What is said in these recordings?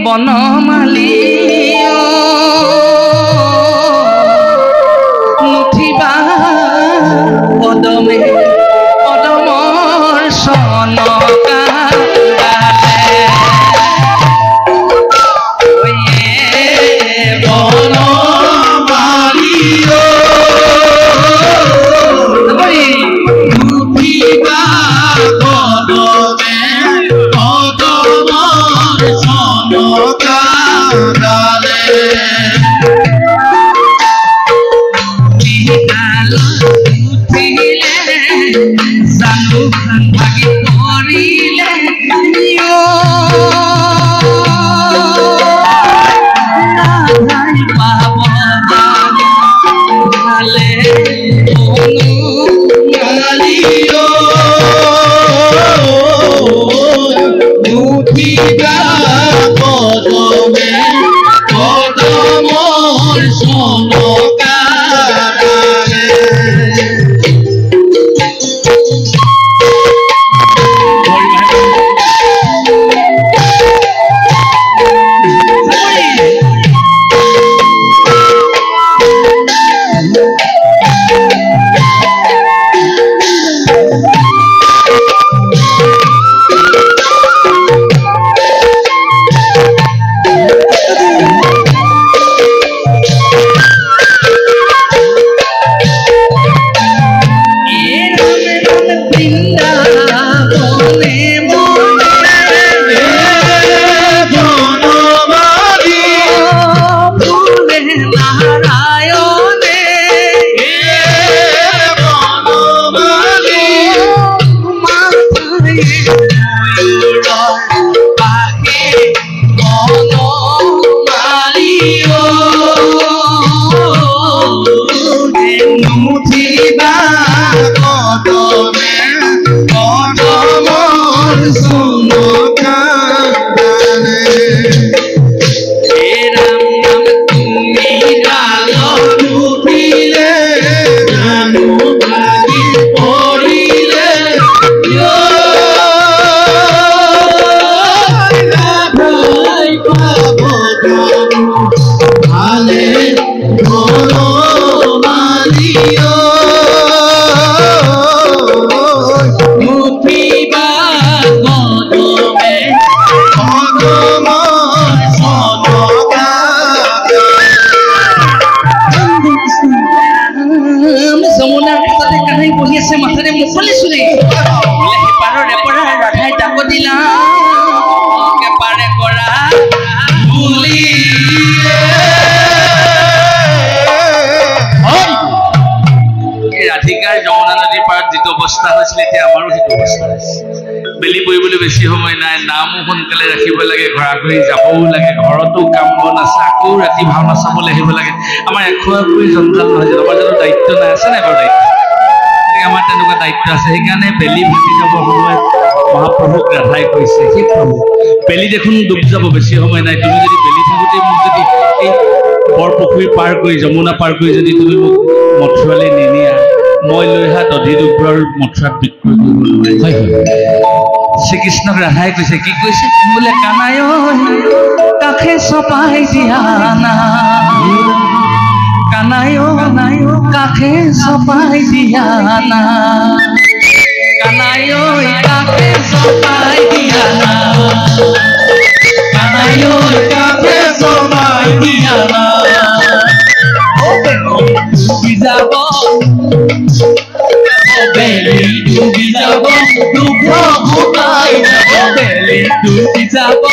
বনমালী নুঠিবা পদমে পদমৰ সনকা বেলি পৰিবলৈ বেছি সময় নাই নামো সোনকালে ৰাখিব লাগে ঘৰা ঘৰি যাবও লাগে ঘৰতো কাম বন আছে আকৌ ৰাতি ভাওনা চাবলৈ আহিব লাগে আমাৰ এখোৱা কৰি জঞ্জাল নহয় আমাৰ জানো দায়িত্ব নাই আছে নাই বাৰু দায়িত্ব আমাৰ তেনেকুৱা দায়িত্ব আছে সেইকাৰণে বেলি ভাঙি যাব সময়ত মহাপ্ৰভুক ৰাধাই কৈছে সেই প্ৰভু বেলি দেখোন ডুব যাব বেছি সময় নাই তুমি যদি বেলি থাকোঁতে মোক যদি এই বৰপুখুৰী পাৰ কৰি যমুনা পাৰ কৰি যদি তুমি মোক মথুৰালৈ নিনিয়া মই লৈ অহা দধি দুবৰৰ মথুৰাত বিক্ৰী কৰিব নোৱাৰিম শ্ৰীকৃষ্ণক ৰাধাই কৈছে কি কৈছে বোলে কানাই কাষে চপাই দিয়া না কানাই কাষে চপাই দিয়া না কানাই কাষে চপাই দিয়া না কানাই কাষে চপাই দিয়া না যাব বেলি ডুবি যাব দুঃখ শুকাই যাব বেলি ডুবি যাব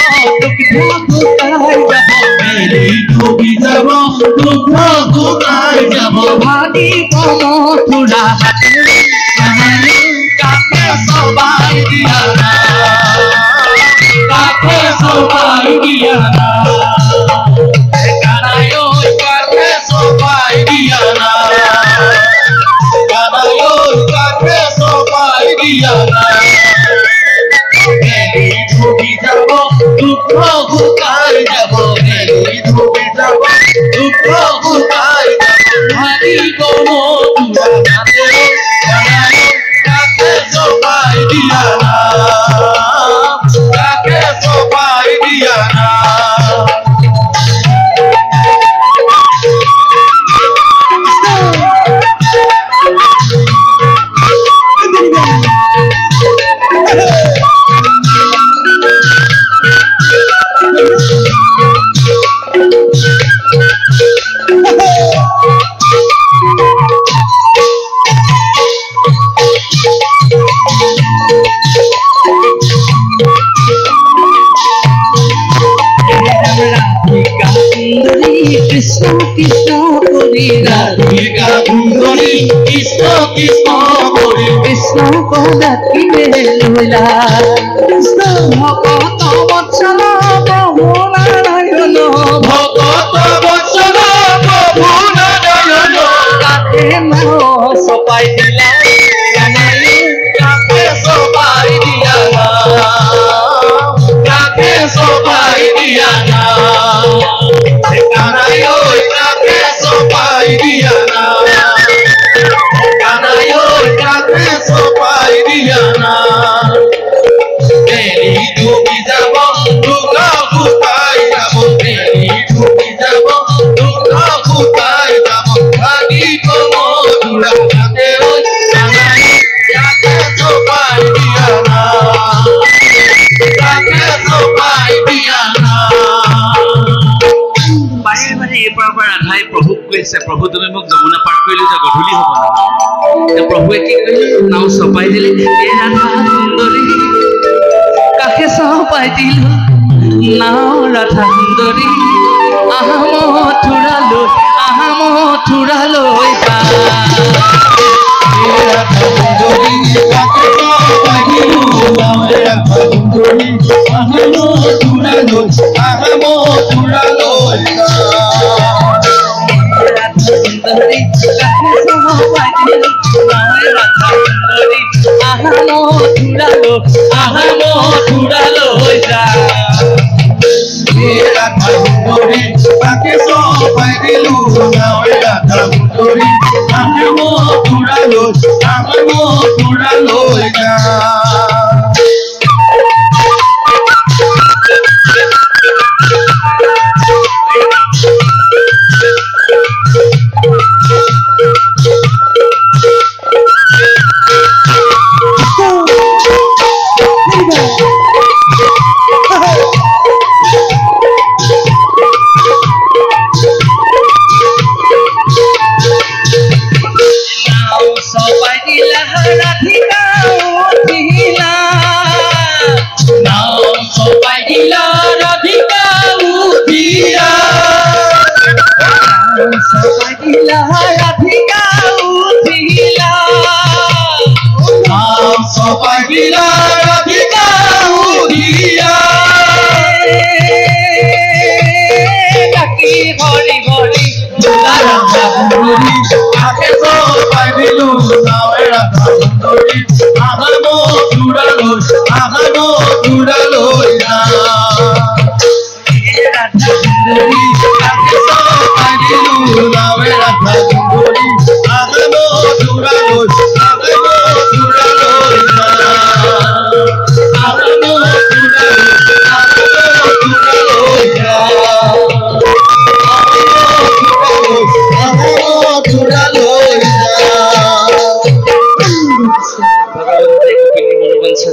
দুঃখ শুকাই যাব বেলি ডুবি যাব দুঃখ শুকাই যাব ভাগি মথুৰা কাষে চবাই দিয়া না কাষে চবাই দিয়া না কানাই কাষে চবাই দিয়া না বেলি ডুবি যাব দুঃখ শুকাই যাব বেলি ডুবি যাব দুঃখ শুকাই যাব ভাগি মথুৰা কাষে চবাই দিয়া না কাষে চবাই কৃষ্ণ কৃষ্ণ কৰি ৰাধিকা সুন্দৰী কৃষ্ণ কৃষ্ণ কৰি কৃষ্ণ কদাকিলে লীলা কৃষ্ণ ভকত বৎসল প্ৰভু নাৰায়ণ ভগত বৎসল প্রভু নারায়ণ কাকে নাও চপাই দিলা কাকে সবাই দিয়া না কাকে সবাই দিয়া না কানাই ওই কাকে সবাই দিয়া না কানাই ওই কাকে সবাই দিয়া না তেরি ডুবি যাব দুঃখ ফুটাই যাব তেরি ডুবি যাব দুঃখ ফুটাই যাব লাগি মধুরা কাকে ওই কানাই কাকে সবাই দিয়া না কাকে সবাই দিয়া না বাৰে বাৰে এই পৰা ৰাধাই প্ৰভুক কৈছে প্ৰভু তুমি মোক যমুনা পাৰ কৰিলো যে গধূলি হ'ব না প্ৰভুৱে কি কৰিলে নাও চপাই দিলে এই ৰাধা সুন্দৰী কাষে চপাই দিলো নাও ৰাধা সুন্দৰী আহা মথুৰালৈ যা সুন্দৰী কাষে চপাই দিলো নাও ৰাধা সুন্দৰী আহা মথুৰালৈ যা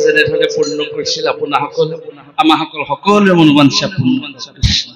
যেনেধৰণে পূৰ্ণ কৰিছিল আপোনাসকলে আমাৰ সকলোৰে মনোবাঞ্ছা পূৰ্ণ